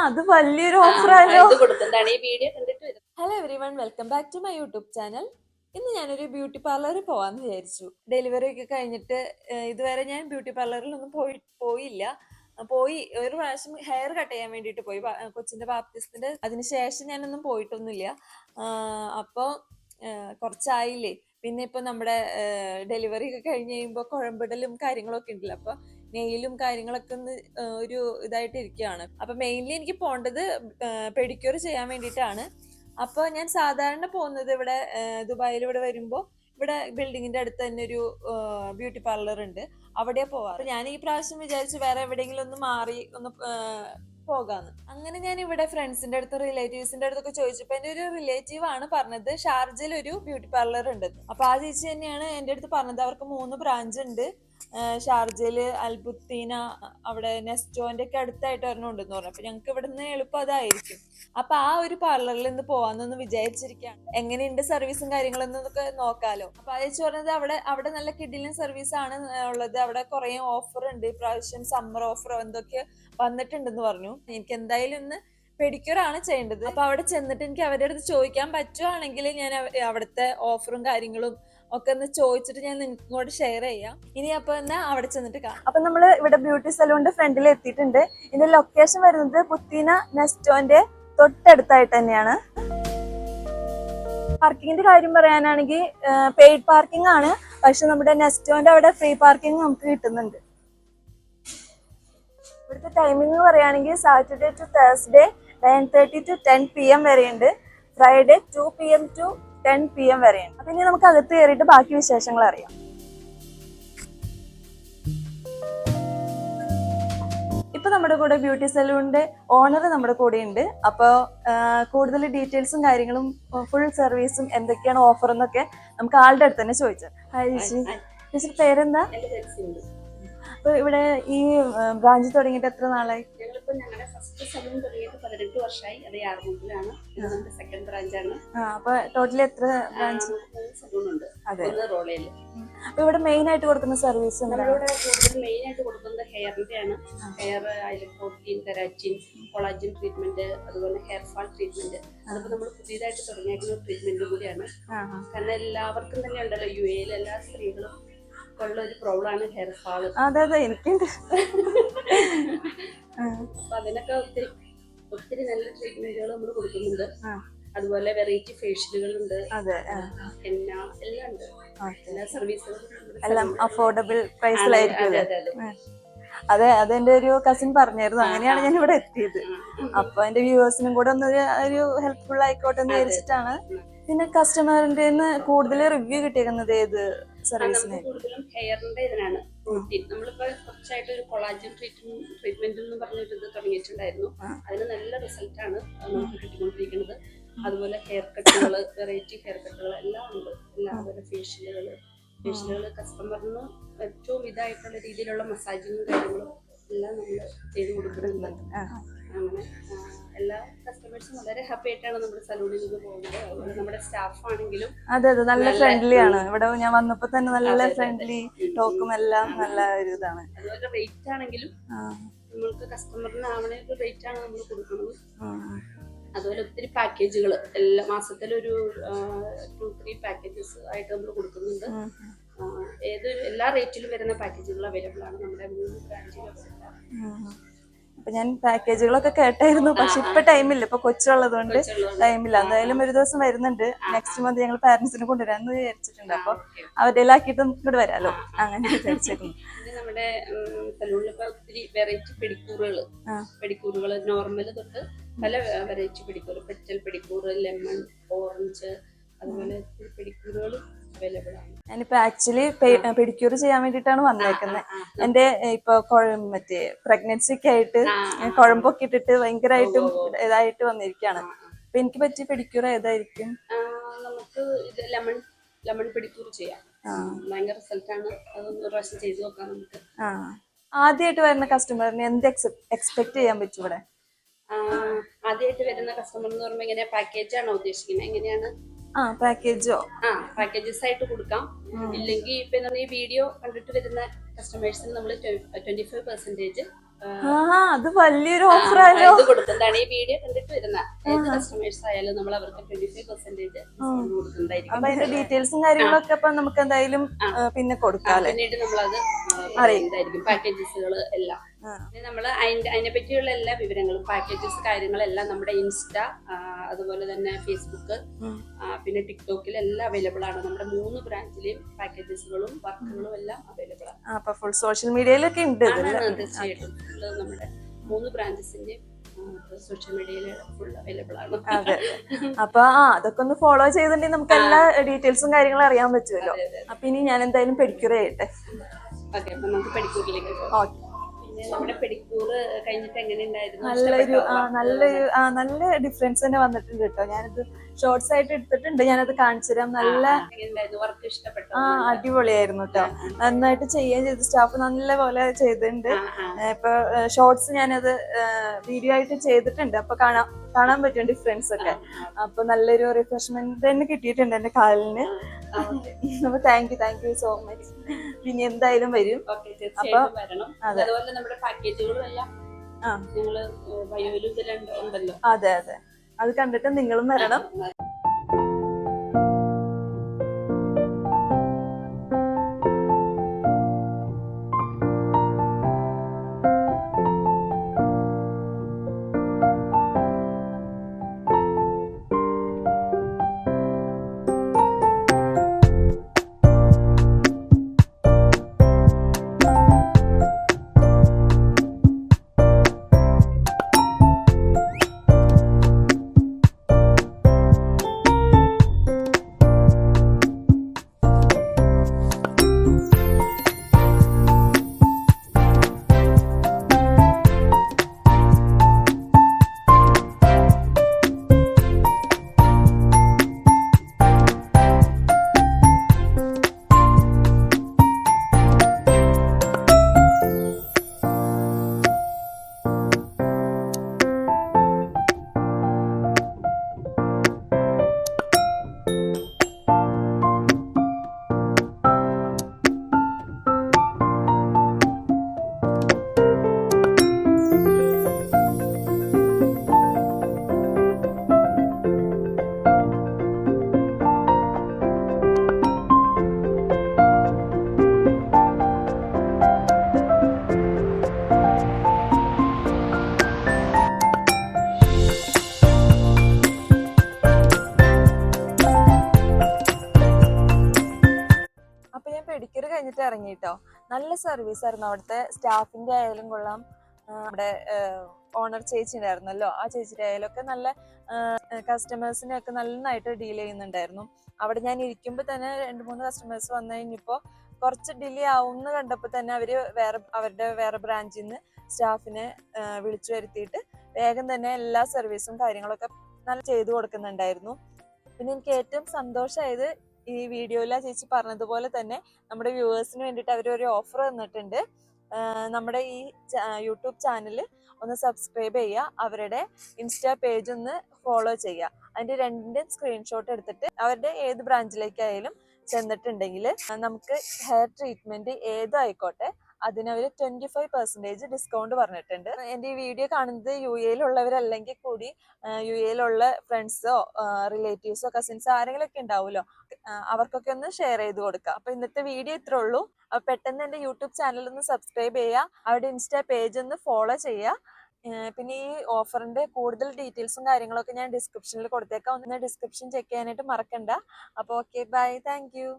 അത് വലിയൊരു ഓഫറാണല്ലോ. ഇത് കൊടുക്കുന്നതാണ് ഈ വീഡിയോ കണ്ടിട്ട് വരും. Hello everyone, welcome back to my YouTube channel. ഇന്ന് ഞാനൊരു ബ്യൂട്ടി പാർലറിൽ പോവാന്ന് വിചാരിച്ചു. ഡെലിവറി ഒക്കെ കഴിഞ്ഞിട്ട് ഇതുവരെ ഞാൻ ബ്യൂട്ടി പാർലറിലൊന്നും പോയില്ല. പോയി ഒരു പ്രാവശ്യം ഹെയർ കട്ട് ചെയ്യാൻ വേണ്ടിയിട്ട് പോയി, കൊച്ചിന്റെ ബാപ്റ്റിസത്തിന്റെ. അതിനുശേഷം ഞാനൊന്നും പോയിട്ടൊന്നുമില്ല. അപ്പോൾ കുറച്ചായില്ലേ. പിന്നെ ഇപ്പൊ നമ്മുടെ ഡെലിവറി ഒക്കെ കഴിഞ്ഞ് കഴിയുമ്പോൾ കുഴമ്പിടലും കാര്യങ്ങളൊക്കെ ഉണ്ടല്ലോ. അപ്പൊ നെയിലും കാര്യങ്ങളൊക്കെ ഒന്ന് ഒരു ഇതായിട്ട് ഇരിക്കുകയാണ്. അപ്പൊ മെയിൻലി എനിക്ക് പോകേണ്ടത് പെഡിക്യൂർ ചെയ്യാൻ വേണ്ടിയിട്ടാണ്. അപ്പൊ ഞാൻ സാധാരണ പോകുന്നത് ഇവിടെ ദുബായിൽ ഇവിടെ വരുമ്പോ ഇവിടെ ബിൽഡിങ്ങിന്റെ അടുത്ത് തന്നെ ഒരു ബ്യൂട്ടി പാർലർ ഉണ്ട്, അവിടെയാ പോവാറ്. അപ്പൊ ഞാൻ ഈ പ്രാവശ്യം വിചാരിച്ചു വേറെ എവിടെയെങ്കിലും ഒന്ന് മാറി ഒന്ന് പോകാന്ന്. അങ്ങനെ ഞാൻ ഇവിടെ ഫ്രണ്ട്സിന്റെ അടുത്ത് റിലേറ്റീവ്സിന്റെ അടുത്തൊക്കെ ചോദിച്ചപ്പോ എന്റെ ഒരു റിലേറ്റീവ് ആണ് പറഞ്ഞത് ഷാർജയിൽ ഒരു ബ്യൂട്ടി പാർലർ ഉണ്ട്. അപ്പൊ ആ ചേച്ചി തന്നെയാണ് എന്റെ അടുത്ത് പറഞ്ഞത്. അവർക്ക് 3 ബ്രാഞ്ച് ഉണ്ട്, ഷാർജയില്, അൽബുത്തീന, അവിടെ നെസ്റ്റോന്റെ ഒക്കെ അടുത്തായിട്ട് ഒരെണ്ണം ഉണ്ടെന്ന് പറഞ്ഞു. അപ്പൊ ഞങ്ങൾക്ക് ഇവിടെ നിന്ന് എളുപ്പം അതായിരിക്കും. അപ്പൊ ആ ഒരു പാർലറിൽ നിന്ന് പോവാന്നൊന്ന് വിചാരിച്ചിരിക്കുകയാണ്. എങ്ങനെയുണ്ട് സർവീസും കാര്യങ്ങളൊന്നൊക്കെ നോക്കാലോ. അപ്പൊ അയച്ചു പറഞ്ഞത് അവിടെ നല്ല കിഡിലും സർവീസ് ആണ് ഉള്ളത്. അവിടെ കുറെ ഓഫർ ഉണ്ട്, ഇപ്രാവശ്യം സമ്മർ ഓഫർ എന്തൊക്കെ വന്നിട്ടുണ്ടെന്ന് പറഞ്ഞു. എനിക്ക് എന്തായാലും ഇന്ന് പെഡിക്യൂർ ആണ് ചെയ്യേണ്ടത്. അപ്പൊ അവിടെ ചെന്നിട്ട് എനിക്ക് അവരുടെ അടുത്ത് ചോദിക്കാൻ പറ്റുവാണെങ്കിൽ ഞാൻ അവിടുത്തെ ഓഫറും കാര്യങ്ങളും ഒക്കെ ഒന്ന് ചോദിച്ചിട്ട് ഞാൻ നിങ്ങൾക്ക് കൂടെ ഷെയർ ചെയ്യാം. ഇനി അപ്പൊ എന്നാ അവിടെ ചെന്നിട്ട് കാണാം. അപ്പൊ നമ്മള് ഇവിടെ ബ്യൂട്ടി സലൂണിന്റെ ഫ്രണ്ടിൽ എത്തിയിട്ടുണ്ട്. ഇതിന്റെ ലൊക്കേഷൻ വരുന്നത് പുത്തീന നെസ്റ്റോന്റെ തൊട്ടടുത്തായിട്ട് തന്നെയാണ്. പാർക്കിങ്ങിന്റെ കാര്യം പറയാനാണെങ്കിൽ പെയ്ഡ് പാർക്കിംഗ് ആണ്, പക്ഷെ നമ്മുടെ നെസ്റ്റോന്റെ അവിടെ ഫ്രീ പാർക്കിംഗ് നമുക്ക് കിട്ടുന്നുണ്ട്. ഇവിടുത്തെ ടൈമിംഗ് പറയുകയാണെങ്കിൽ Saturday to Thursday 9:30 to 10 PM വരെയുണ്ട്, ഫ്രൈഡേ 2 PM to 10 PM വരെയുണ്ട്. അപ്പൊ ഇനി നമുക്ക് അകത്ത് കയറിയിട്ട് ബാക്കി വിശേഷങ്ങൾ അറിയാം. ഇപ്പൊ നമ്മുടെ കൂടെ ബ്യൂട്ടി സലൂണിന്റെ ഓണർ നമ്മുടെ കൂടെ ഉണ്ട്. അപ്പൊ കൂടുതൽ ഡീറ്റെയിൽസും കാര്യങ്ങളും ഫുൾ സർവീസും എന്തൊക്കെയാണ് ഓഫർ എന്നൊക്കെ നമുക്ക് ആളുടെ അടുത്ത് തന്നെ ചോദിച്ചത്. ഹായ് ചേച്ചി, ചേച്ചിയുടെ പേരെന്താ? അപ്പൊ ഇവിടെ ഈ ബ്രാഞ്ച് തുടങ്ങിയിട്ട് എത്ര നാളായി? ഞങ്ങളുടെ ഫസ്റ്റ് സലൂൺ തുടങ്ങിയിട്ട് 18 വർഷമായി. അത് യാർമുക്കിലാണ്. ഇത് നമ്മുടെ സെക്കൻഡ് ബ്രാഞ്ചാണ്. അപ്പൊ ടോട്ടലി എത്ര ബ്രാഞ്ച്? 3 സലൂൺ ഉണ്ട്. ഒന്ന് റോളയിൽ. അപ്പൊ ഇവിടെ മെയിൻ ആയിട്ട് കൊടുക്കുന്ന സർവീസ് നമ്മളിവിടെ കൂടുതൽ മെയിൻ ആയിട്ട് കൊടുക്കുന്നത് ഹെയറിന്റെ ആണ്. Hair protein, keratin, collagen treatment, അതുപോലെ ഹെയർ ഫാൾ ട്രീറ്റ്മെന്റ്. അതിപ്പോ നമ്മൾ പുതിയതായിട്ട് തുടങ്ങിയിരിക്കുന്ന ഒരു ട്രീറ്റ്മെന്റ് കൂടിയാണ്. കാരണം എല്ലാവർക്കും തന്നെ ഉണ്ടല്ലോ, UAE എല്ലാ സ്ത്രീകളും ഉള്ള ഒരു പ്രോബ്ലം ആണ് ഹെയർ ഫാള്. അതെ എനിക്കുണ്ട്. അപ്പൊ അതിനൊക്കെ ഒത്തിരി നല്ല ട്രീറ്റ്മെന്റുകൾ നമ്മൾ കൊടുക്കുന്നുണ്ട്. അതുപോലെ വെറൈറ്റി ഫേഷ്യലുകൾ ഉണ്ട്, എല്ലാം ഉണ്ട്. എല്ലാ സർവീസുകളും എല്ലാം അഫോർഡബിൾ പ്രൈസിലായിരിക്കും. അതെ, അതെന്റെ ഒരു കസിൻ പറഞ്ഞായിരുന്നു. അങ്ങനെയാണ് ഞാൻ ഇവിടെ എത്തിയത്. അപ്പൊ എന്റെ വ്യൂവേഴ്സിനും കൂടെ ഒന്ന് ഒരു ഹെൽപ്ഫുൾ ആയിക്കോട്ടെ എന്ന് വിചാരിച്ചിട്ടാണ്. പിന്നെ കസ്റ്റമറിന്റെ കൂടുതൽ റിവ്യൂ കിട്ടിയേക്കുന്നത് ഏത് സർവീസിന്? കൂടുതലും ഹെയറിന്റെ ഇതിനാണ്. പ്രോട്ടീൻ നമ്മളിപ്പോ കുറച്ചായിട്ട് ഒരു കൊളാജൻ ട്രീറ്റ്മെന്റ് എന്ന് പറഞ്ഞിട്ട് ഇത് തുടങ്ങിയിട്ടുണ്ടായിരുന്നു. അതിന് നല്ല റിസൾട്ട് ആണ് നമുക്ക് കിട്ടിക്കൊണ്ടിരിക്കുന്നത്. അതുപോലെ ഹെയർ കട്ടുകള്, വെറൈറ്റി ഹെയർ കട്ടുകൾ എല്ലാം ഉണ്ട്. എല്ലാവരും ഫേഷ്യലുകള് കസ്റ്റമറിന് ഏറ്റവും ഇതായിട്ടുള്ള രീതിയിലുള്ള മസാജിങ്ങും കാര്യങ്ങളും എല്ലാം നമ്മൾ ചെയ്ത് കൊടുക്കുന്നുണ്ട്. അങ്ങനെ എല്ലാ കസ്റ്റമേഴ്സും വളരെ ഹാപ്പി ആയിട്ടാണ് നമ്മുടെ സലൂണിൽ നിന്ന് പോകുന്നത്. അതുപോലെ നമ്മുടെ സ്റ്റാഫ് ആണെങ്കിലും അതെ നല്ല ഫ്രണ്ട്ലി ആണ്. ഇവിടെ ഞാൻ വന്നപ്പോ തന്നെ നല്ല ഫ്രണ്ട്ലി ടോക്കും എല്ലാം നല്ല ഒരു ഇതാണ്. അതുപോലെ റേറ്റ് ആണെങ്കിലും നമ്മൾക്ക് കസ്റ്റമറിന് ആവണ ഒരു റേറ്റ് ആണ് നമ്മൾ കൊടുക്കുന്നത്. അതുപോലെ ഒത്തിരി പാക്കേജുകൾ എല്ലാ മാസത്തിലൊരു 2-3 പാക്കേജസ് ആയിട്ട് നമ്മൾ കൊടുക്കുന്നുണ്ട്. എല്ലാ റേറ്റിലും വരുന്ന പാക്കേജുകൾ അവൈലബിൾ ആണ് നമ്മുടെ 3 ബ്രാഞ്ചിലും. അപ്പൊ ഞാൻ പാക്കേജുകളൊക്കെ കേട്ടായിരുന്നു, പക്ഷെ ഇപ്പൊ ടൈമില്ല. ഇപ്പൊ കൊച്ചുള്ളത് കൊണ്ട് ടൈമില്ല. എന്തായാലും ഒരു ദിവസം വരുന്നുണ്ട്. നെക്സ്റ്റ് മന്ത് ഞങ്ങൾ പാരന്റ്സിനെ കൊണ്ടുവരാന്ന് വിചാരിച്ചിട്ടുണ്ട്. അപ്പൊ അവരുടെ ആക്കിയിട്ട് നമുക്ക് ഇങ്ങോട്ട് വരാലോ, അങ്ങനെ വിചാരിച്ചേക്കുന്നു. നമ്മുടെ സലൂണിലിപ്പോ ഒത്തിരി വെറൈറ്റി പെഡിക്യൂറുകൾ നോർമൽ തൊട്ട് പല variety pedicure, petal pedicure, lemon, orange, അതുപോലെ പെഡിക്യൂറുകൾ അവൈലബിൾ ആണ്. ഞാനിപ്പോ ആക്ച്വലി പെഡിക്യൂർ ചെയ്യാൻ വേണ്ടിയിട്ടാണ് വന്നേക്കുന്നത്. എന്റെ ഇപ്പൊ മറ്റേ പ്രഗ്നൻസി ഒക്കെ ആയിട്ട് കുഴമ്പൊക്കെ ഇട്ടിട്ട് ഭയങ്കരമായിട്ടും ഇതായിട്ട് വന്നിരിക്കുകയാണ്. അപ്പൊ എനിക്ക് പറ്റിയ പെഡിക്യൂർ ഏതായിരിക്കും? നമുക്ക് ഇത് ലെമൺ പെഡിക്യൂർ ചെയ്യാം. ഭയങ്കര റിസൾട്ട് ആണ്. അതൊന്ന് പ്രാവശ്യം ചെയ്ത് നോക്കാം നമുക്ക്. ആദ്യമായിട്ട് വരുന്ന കസ്റ്റമറിന് എന്ത് എക്സ്പെക്ട് ചെയ്യാൻ പറ്റും ഇവിടെ? ആദ്യമായിട്ട് വരുന്ന കസ്റ്റമർ എന്ന് പറയുമ്പോൾ എങ്ങനെയാ പാക്കേജ് ആണോ ഉദ്ദേശിക്കുന്നത്? എങ്ങനെയാണ്? പാക്കേജസ് ആയിട്ട് കൊടുക്കാം. ഇല്ലെങ്കിൽ ഇപ്പൊ ഈ വീഡിയോ കണ്ടിട്ട് വരുന്ന കസ്റ്റമേഴ്സിന് നമ്മൾ 25% അത് വലിയൊരു ഓഫറാലോ. ഇത് കൊടുക്കുന്നതാണ്. ഈ വീഡിയോ കണ്ടിട്ട് വരുന്ന ഏത് കസ്റ്റമേഴ്സ് ആയാലും നമ്മൾ അവർക്ക് 25% ഡിസ്കൗണ്ട് കൊടുക്കുന്നതായിരിക്കും. അപ്പൊ അതിന്റെ ഡീറ്റെയിൽസും കാര്യങ്ങളൊക്കെ അപ്പൊ നമുക്ക് എന്തായാലും പിന്നെ കൊടുക്കാം. പിന്നീട് നമ്മളത് അറിയുന്നതായിരിക്കും. പാക്കേജസുകൾ എല്ലാം നമ്മൾ അതിനെ പറ്റിയുള്ള എല്ലാ വിവരങ്ങളും പാക്കേജസ് കാര്യങ്ങളെല്ലാം നമ്മുടെ ഇൻസ്റ്റ, അതുപോലെ തന്നെ ഫേസ്ബുക്ക്, പിന്നെ ടിക്ടോക്കിൽ എല്ലാം അവൈലബിൾ ആണ്. നമ്മുടെ 3 ബ്രാഞ്ചിലെയും പാക്കേജസുകളും വർക്കുകളും എല്ലാം അവൈലബിൾ ആണ്. അപ്പൊ ഫുൾ സോഷ്യൽ മീഡിയയിലൊക്കെ ഉണ്ട്. തീർച്ചയായിട്ടും നമ്മുടെ 3 ബ്രാഞ്ചസിന്റെ സോഷ്യൽ മീഡിയയിൽ ഫുൾ അവൈലബിൾ ആണ്. അതെ. അപ്പൊ അതൊക്കെ ഒന്ന് ഫോളോ ചെയ്തിട്ടുണ്ടെങ്കിൽ നമുക്ക് എല്ലാ ഡീറ്റെയിൽസും കാര്യങ്ങളും അറിയാൻ പറ്റുമല്ലോ. അപ്പൊ ഇനി ഞാൻ എന്തായാലും പെഡിക്യൂർ ചെയ്യട്ടെ. ഓക്കെ, അപ്പൊ നമുക്ക് പെഡിക്യൂറിലേക്ക് പോകാം. നമ്മുടെ പെഡിക്യൂർ കഴിഞ്ഞിട്ട് എങ്ങനെയുണ്ടായിരുന്നു? നല്ല ഡിഫറൻസ് തന്നെ വന്നിട്ടുണ്ട് കേട്ടോ. ഞാനിത് ഷോർട്സ് ആയിട്ട് എടുത്തിട്ടുണ്ട്, ഞാനത് കാണിച്ചു തരാം. നല്ല വർക്ക് ഇഷ്ടപ്പെട്ടു. അടിപൊളിയായിരുന്നു കേട്ടോ. നന്നായിട്ട് ചെയ്യുകയും ചെയ്തു. സ്റ്റാഫ് നല്ല പോലെ ചെയ്തിട്ടുണ്ട്. ഇപ്പൊ ഷോർട്സ് ഞാനത് വീഡിയോ ആയിട്ട് ചെയ്തിട്ടുണ്ട്. അപ്പൊ കാണാൻ പറ്റും ഡിഫറൻസ് ഒക്കെ. അപ്പൊ നല്ലൊരു റിഫ്രഷ്മെന്റ് തന്നെ കിട്ടിയിട്ടുണ്ട് എന്റെ കാലിന്. അപ്പൊ താങ്ക് യു സോ മച്ച്. പിന്നെ എന്തായാലും വരും. അപ്പൊ അതുപോലെ നമ്മുടെ പാക്കേജുകളും എല്ലാം ഞങ്ങള് ബയോയിലും ഇതിലും ഉണ്ടല്ലോ. അതെ, അത് കണ്ടിട്ട് നിങ്ങളും വരണം. പെഡിക്യൂർ കഴിഞ്ഞിട്ട് ഇറങ്ങിട്ടോ. നല്ല സർവീസ് ആയിരുന്നു. അവിടുത്തെ സ്റ്റാഫിന്റെ ആയാലും കൊള്ളാം, നമ്മുടെ ഓണർ ചേച്ചി ഉണ്ടായിരുന്നല്ലോ, ആ ചേച്ചിയുടെ ആയാലും ഒക്കെ നല്ല കസ്റ്റമേഴ്സിനെ ഒക്കെ നന്നായിട്ട് ഡീൽ ചെയ്യുന്നുണ്ടായിരുന്നു. അവിടെ ഞാൻ ഇരിക്കുമ്പോൾ തന്നെ 2-3 കസ്റ്റമേഴ്സ് വന്നു കഴിഞ്ഞപ്പോൾ കുറച്ച് ഡിലേ ആവുമെന്ന് കണ്ടപ്പോൾ തന്നെ അവരുടെ വേറെ ബ്രാഞ്ചിൽ നിന്ന് സ്റ്റാഫിനെ വിളിച്ചു വരുത്തിയിട്ട് വേഗം തന്നെ എല്ലാ സർവീസും കാര്യങ്ങളൊക്കെ നല്ല ചെയ്തു കൊടുക്കുന്നുണ്ടായിരുന്നു. പിന്നെ എനിക്ക് ഏറ്റവും സന്തോഷമായത് ഈ വീഡിയോയിൽ ആ ചേച്ചി പറഞ്ഞതുപോലെ തന്നെ നമ്മുടെ വ്യൂവേഴ്സിന് വേണ്ടിയിട്ട് അവർ ഒരു ഓഫർ തന്നിട്ടുണ്ട്. നമ്മുടെ ഈ യൂട്യൂബ് ചാനൽ ഒന്ന് സബ്സ്ക്രൈബ് ചെയ്യുക, അവരുടെ ഇൻസ്റ്റാ പേജ് ഒന്ന് ഫോളോ ചെയ്യുക. അതിന്റെ 2 സ്ക്രീൻഷോട്ട് എടുത്തിട്ട് അവരുടെ ഏത് ബ്രാഞ്ചിലേക്കായാലും ചെന്നിട്ടുണ്ടെങ്കിൽ നമുക്ക് ഹെയർ ട്രീറ്റ്മെന്റ് ഏതായിക്കോട്ടെ അതിനവർ 25% ഡിസ്കൗണ്ട് പറഞ്ഞിട്ടുണ്ട്. എൻ്റെ ഈ വീഡിയോ കാണുന്നത് UAE-യിലുള്ളവരല്ലെങ്കിൽ കൂടി UAE-യിലുള്ള ഫ്രണ്ട്സോ റിലേറ്റീവ്സോ കസിൻസോ ആരെങ്കിലും ഒക്കെ ഉണ്ടാവുമല്ലോ, അവർക്കൊക്കെ ഒന്ന് ഷെയർ ചെയ്ത് കൊടുക്കുക. അപ്പൊ ഇന്നത്തെ വീഡിയോ ഇത്രേ ഉള്ളൂ. അപ്പൊ പെട്ടെന്ന് എൻ്റെ യൂട്യൂബ് ചാനൽ ഒന്ന് സബ്സ്ക്രൈബ് ചെയ്യുക, അവരുടെ ഇൻസ്റ്റാ പേജ് ഒന്ന് ഫോളോ ചെയ്യുക. പിന്നെ ഈ ഓഫറിന്റെ കൂടുതൽ ഡീറ്റെയിൽസും കാര്യങ്ങളൊക്കെ ഞാൻ ഡിസ്ക്രിപ്ഷനിൽ കൊടുത്തേക്കാം. ഒന്ന് ഡിസ്ക്രിപ്ഷൻ ചെക്ക് ചെയ്യാനായിട്ട് മറക്കണ്ട. അപ്പോൾ ഓക്കെ, ബൈ, താങ്ക് യു.